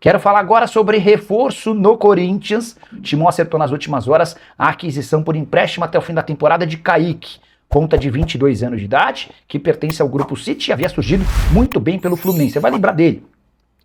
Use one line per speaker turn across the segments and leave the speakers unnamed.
Quero falar agora sobre reforço no Corinthians. O Timão acertou nas últimas horas a aquisição por empréstimo até o fim da temporada de Kaique. Ponta de 22 anos de idade, que pertence ao Grupo City e havia surgido muito bem pelo Fluminense. Você vai lembrar dele.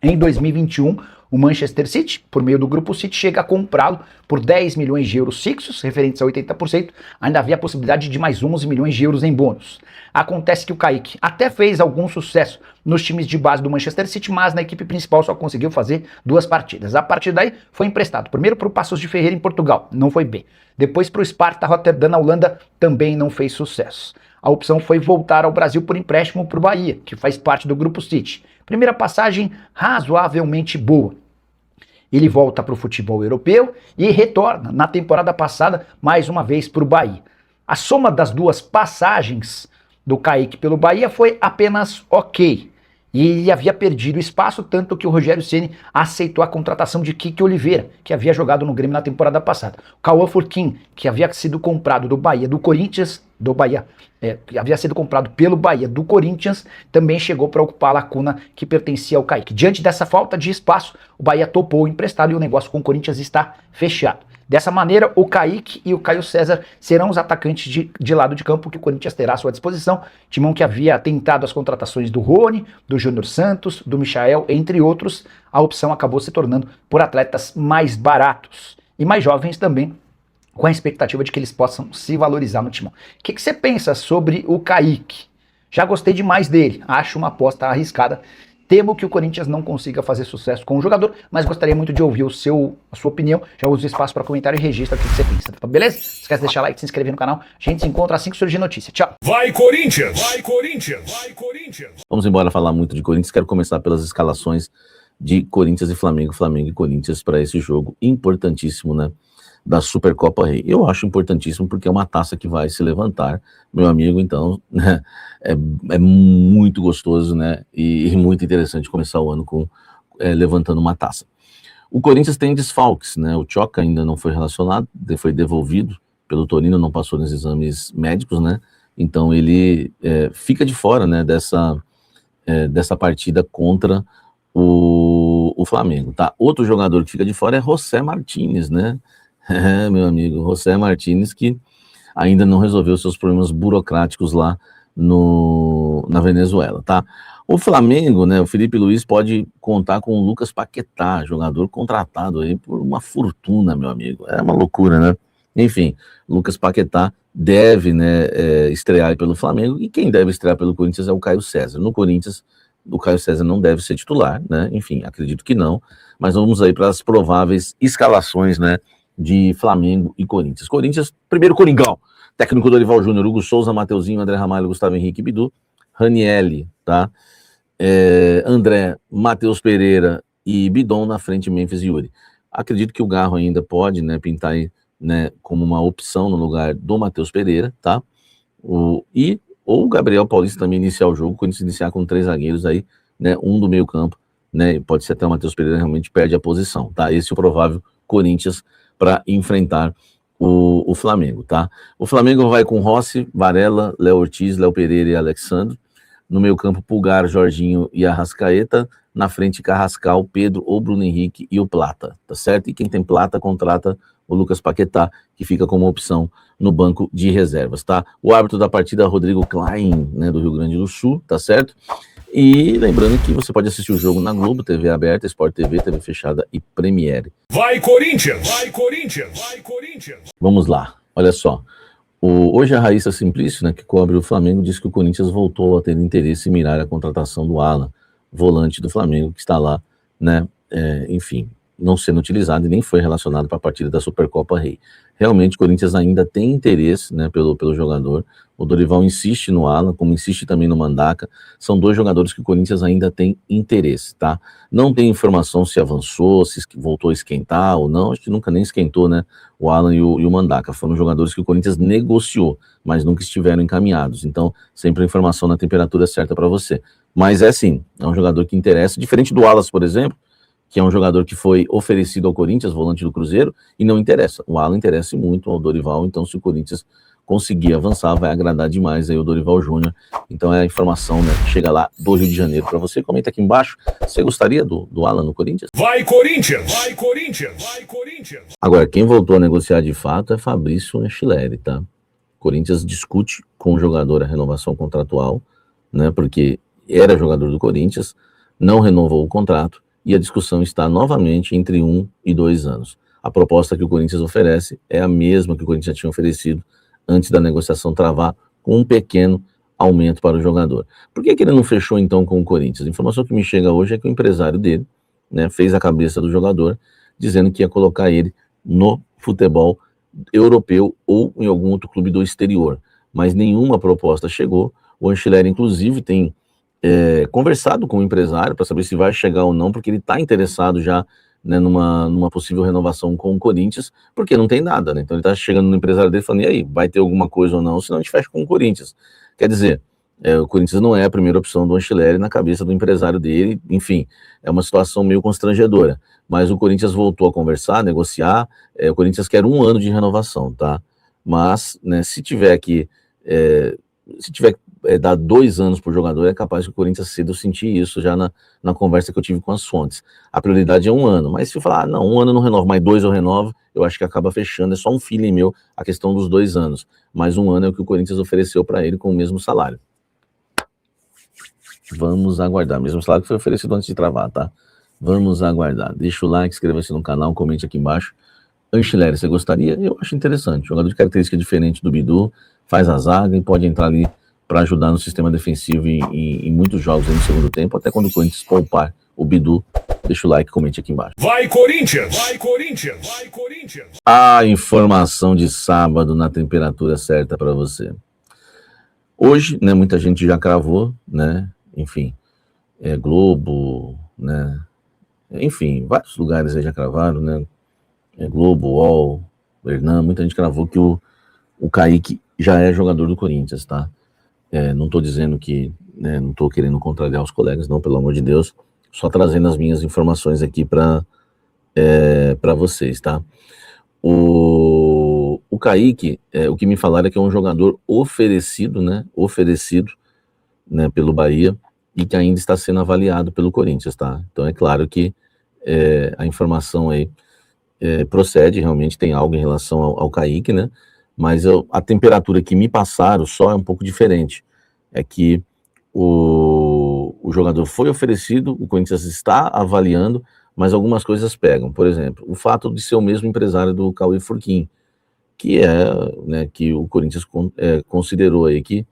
Em 2021, o Manchester City, por meio do Grupo City, chega a comprá-lo por 10 milhões de euros fixos, referentes a 80%, ainda havia a possibilidade de mais 11 milhões de euros em bônus. Acontece que o Kaique até fez algum sucesso nos times de base do Manchester City, mas na equipe principal só conseguiu fazer 2 partidas. A partir daí foi emprestado, primeiro para o Paços de Ferreira em Portugal, não foi bem. Depois para o Sparta Rotterdam na Holanda, também não fez sucesso. A opção foi voltar ao Brasil por empréstimo para o Bahia, que faz parte do Grupo City. Primeira passagem razoavelmente boa. Ele volta para o futebol europeu e retorna na temporada passada mais uma vez para o Bahia. A soma das 2 passagens do Kaique pelo Bahia foi apenas ok. E ele havia perdido espaço, tanto que o Rogério Ceni aceitou a contratação de Kike Oliveira, que havia jogado no Grêmio na temporada passada. O Cauã Furquim, que havia sido comprado do Bahia, do Corinthians, que havia sido comprado pelo Bahia do Corinthians, também chegou para ocupar a lacuna que pertencia ao Kaique. Diante dessa falta de espaço, o Bahia topou o emprestado e o negócio com o Corinthians está fechado. Dessa maneira, o Kaique e o Caio César serão os atacantes de lado de campo que o Corinthians terá à sua disposição. Timão que havia tentado as contratações do Rony, do Júnior Santos, do Michael, entre outros, a opção acabou se tornando por atletas mais baratos e mais jovens também, com a expectativa de que eles possam se valorizar no Timão. O que você pensa sobre o Kaique? Já gostei demais dele, acho uma aposta arriscada. Temo que o Corinthians não consiga fazer sucesso com o jogador, mas gostaria muito de ouvir a sua opinião. Já uso o espaço para comentário e registra o que você pensa, tá beleza? Não esquece de deixar like, se inscrever no canal. A gente se encontra assim que surgir notícia. Tchau!
Vai Corinthians! Vai Corinthians! Vai Corinthians!
Vamos embora falar muito de Corinthians. Quero começar pelas escalações de Corinthians e Flamengo, Flamengo e Corinthians para esse jogo importantíssimo, né? Da Supercopa Rei. Eu acho importantíssimo porque é uma taça que vai se levantar, meu amigo, então, né, é muito gostoso, né, e muito interessante começar o ano com levantando uma taça. O Corinthians tem desfalques, né, o Tchoca ainda não foi relacionado, foi devolvido pelo Torino, não passou nos exames médicos, né, então ele fica de fora, né, dessa partida contra o Flamengo, tá? Outro jogador que fica de fora é José Martínez, né, meu amigo, José Martínez, que ainda não resolveu seus problemas burocráticos lá na Venezuela, tá? O Flamengo, né, o Felipe Luiz pode contar com o Lucas Paquetá, jogador contratado aí por uma fortuna, meu amigo. É uma loucura, né? Enfim, Lucas Paquetá deve, né, estrear pelo Flamengo, e quem deve estrear pelo Corinthians é o Caio César. No Corinthians, o Caio César não deve ser titular, né? Enfim, acredito que não, mas vamos aí para as prováveis escalações, né, de Flamengo e Corinthians. Corinthians, primeiro Coringão, técnico Dorival Júnior, Hugo Souza, Mateuzinho, André Ramalho, Gustavo Henrique, Bidu, Ranielli, tá? André, Matheus Pereira e Bidon na frente, Memphis e Yuri. Acredito que o Garro ainda pode, né, pintar aí, né, como uma opção no lugar do Matheus Pereira, tá? Ou o Gabriel Paulista também iniciar o jogo, quando se iniciar com 3 zagueiros aí, né, um do meio campo, né, pode ser até o Matheus Pereira realmente perde a posição, tá? Esse é o provável Corinthians para enfrentar o Flamengo, tá? O Flamengo vai com Rossi, Varela, Léo Ortiz, Léo Pereira e Alexandre. No meio campo, Pulgar, Jorginho e Arrascaeta. Na frente, Carrascal, Pedro ou Bruno Henrique e o Plata, tá certo? E quem tem Plata contrata o Lucas Paquetá, que fica como opção no banco de reservas, tá? O árbitro da partida é Rodrigo Klein, né, do Rio Grande do Sul, tá certo? E lembrando que você pode assistir o jogo na Globo, TV aberta, Sport TV, TV fechada e Premiere.
Vai Corinthians! Vai Corinthians! Vai Corinthians!
Vamos lá, olha só. Hoje a Raíssa Simplício, né, que cobre o Flamengo, disse que o Corinthians voltou a ter interesse em mirar a contratação do Alan, volante do Flamengo, que está lá, né, enfim, não sendo utilizado e nem foi relacionado para a partida da Supercopa Rei. Realmente o Corinthians ainda tem interesse, né, pelo jogador. O Dorival insiste no Alan, como insiste também no Mandaca. São 2 jogadores que o Corinthians ainda tem interesse, tá? Não tem informação se avançou, se voltou a esquentar ou não. Acho que nunca nem esquentou, né? O Alan e o Mandaca foram jogadores que o Corinthians negociou, mas nunca estiveram encaminhados. Então, sempre a informação na temperatura certa para você. Mas é sim, é um jogador que interessa, diferente do Alas, por exemplo, que é um jogador que foi oferecido ao Corinthians, volante do Cruzeiro, e não interessa. O Alan interessa muito ao Dorival, então se o Corinthians conseguir avançar, vai agradar demais aí o Dorival Júnior. Então é a informação, né, que chega lá do Rio de Janeiro para você. Comenta aqui embaixo, você gostaria do Alan no Corinthians?
Vai Corinthians! Vai Corinthians! Vai Corinthians!
Agora, quem voltou a negociar de fato é Fabrício Anchileri, tá? Corinthians discute com o jogador a renovação contratual, né, porque era jogador do Corinthians, não renovou o contrato e a discussão está novamente entre 1 e 2 anos. A proposta que o Corinthians oferece é a mesma que o Corinthians já tinha oferecido antes da negociação travar, com um pequeno aumento para o jogador. Por que ele não fechou então com o Corinthians? A informação que me chega hoje é que o empresário dele, né, fez a cabeça do jogador, dizendo que ia colocar ele no futebol europeu ou em algum outro clube do exterior, mas nenhuma proposta chegou. O Anchileri, inclusive, tem conversado com o empresário para saber se vai chegar ou não, porque ele está interessado já, né, numa possível renovação com o Corinthians, porque não tem nada, né? Então ele está chegando no empresário dele falando, e aí, vai ter alguma coisa ou não, senão a gente fecha com o Corinthians. Quer dizer, o Corinthians não é a primeira opção do Anchileri na cabeça do empresário dele, enfim, é uma situação meio constrangedora, mas o Corinthians voltou a conversar, negociar, o Corinthians quer 1 ano de renovação, tá? Mas, né, se tiver que dar 2 anos por jogador, é capaz que o Corinthians cedo sentir isso já na conversa que eu tive com as fontes. A prioridade é 1 ano, mas se eu falar, não, 1 ano eu não renovo, mais 2 eu renovo, eu acho que acaba fechando, é só um feeling meu a questão dos 2 anos, mas 1 ano é o que o Corinthians ofereceu para ele com o mesmo salário. Vamos aguardar, mesmo salário que foi oferecido antes de travar, tá? Vamos aguardar. Deixa o like, inscreva-se no canal, comente aqui embaixo. Anchileri, você gostaria? Eu acho interessante, jogador de característica diferente do Bidu, faz a zaga e pode entrar ali para ajudar no sistema defensivo em muitos jogos aí no segundo tempo, até quando o Corinthians poupar o Bidu. Deixa o like, comente aqui embaixo.
Vai Corinthians! Vai Corinthians! Vai Corinthians!
A informação de sábado na temperatura certa para você. Hoje, né, muita gente já cravou, né, enfim, Globo, né, enfim, vários lugares aí já cravaram, né, Globo, UOL, Hernan, muita gente cravou que o Kaique já é jogador do Corinthians, tá? Não estou dizendo que, né, não estou querendo contrariar os colegas, não, pelo amor de Deus, só trazendo as minhas informações aqui para vocês, tá? O Kaique, o que me falaram é que é um jogador oferecido, né, pelo Bahia e que ainda está sendo avaliado pelo Corinthians, tá? Então é claro que a informação aí procede, realmente tem algo em relação ao Kaique, né? Mas a temperatura que me passaram só é um pouco diferente. É que o jogador foi oferecido, o Corinthians está avaliando, mas algumas coisas pegam. Por exemplo, o fato de ser o mesmo empresário do Cauê Furquim, que né, que o Corinthians considerou aí que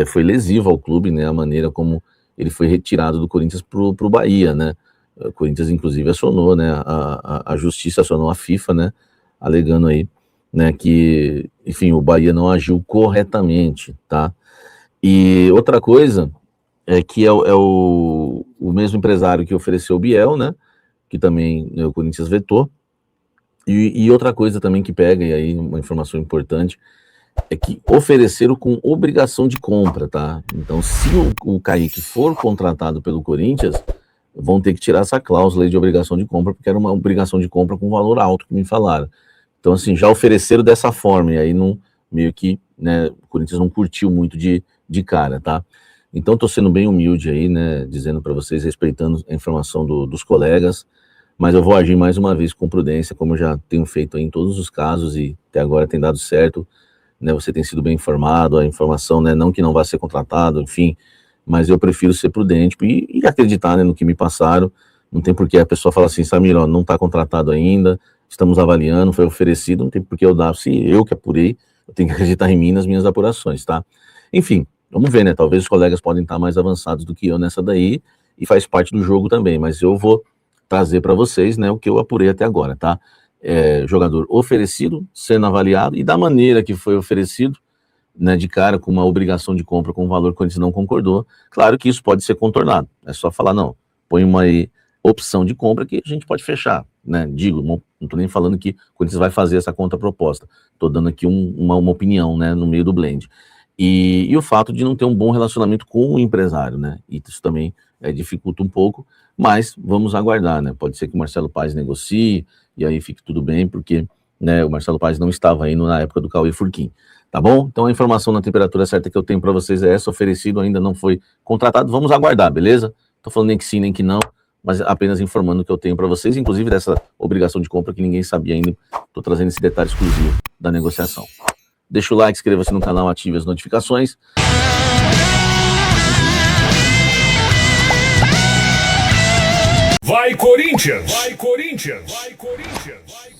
foi lesivo ao clube, né, a maneira como ele foi retirado do Corinthians para o Bahia, né? O Corinthians, inclusive, acionou, né, a Justiça acionou a FIFA, né, alegando aí, né, que, enfim, o Bahia não agiu corretamente, tá? E outra coisa é que é o mesmo empresário que ofereceu o Biel, né, que também, né, o Corinthians vetou. E outra coisa também que pega, e aí uma informação importante, é que ofereceram com obrigação de compra, tá? Então, se o Kaique for contratado pelo Corinthians, vão ter que tirar essa cláusula aí de obrigação de compra, porque era uma obrigação de compra com valor alto, que me falaram. Então, assim, já ofereceram dessa forma, e aí não, meio que, né, o Corinthians não curtiu muito de cara, tá? Então, tô sendo bem humilde aí, né, dizendo para vocês, respeitando a informação dos colegas, mas eu vou agir mais uma vez com prudência, como eu já tenho feito aí em todos os casos, e até agora tem dado certo, né, você tem sido bem informado, a informação, né, não que não vá ser contratado, enfim, mas eu prefiro ser prudente e acreditar, né, no que me passaram. Não tem por que a pessoa falar assim, Samir, ó, não está contratado ainda, estamos avaliando, foi oferecido, não tem por que eu dar, se eu que apurei, eu tenho que acreditar em mim nas minhas apurações, tá? Enfim, vamos ver, né, talvez os colegas podem estar mais avançados do que eu nessa daí, e faz parte do jogo também, mas eu vou trazer para vocês, né, o que eu apurei até agora, tá? Jogador oferecido, sendo avaliado, e da maneira que foi oferecido, né, de cara, com uma obrigação de compra com um valor que a gente não concordou, claro que isso pode ser contornado, é só falar, não, põe uma opção de compra que a gente pode fechar, né, digo, não estou nem falando que o Corinthians vai fazer essa contraproposta, estou dando aqui uma opinião, né, no meio do blend, e o fato de não ter um bom relacionamento com o empresário, né, e isso também dificulta um pouco, mas vamos aguardar, né, pode ser que o Marcelo Paes negocie, e aí fique tudo bem, porque, né, o Marcelo Paes não estava indo na época do Cauê Furquim, tá? Tá bom? Então a informação na temperatura certa que eu tenho para vocês é essa, oferecido, ainda não foi contratado, vamos aguardar, beleza? Tô falando nem que sim, nem que não, mas apenas informando o que eu tenho para vocês, inclusive dessa obrigação de compra que ninguém sabia ainda, tô trazendo esse detalhe exclusivo da negociação. Deixa o like, inscreva-se no canal, ative as notificações.
Vai Corinthians! Vai Corinthians! Vai Corinthians!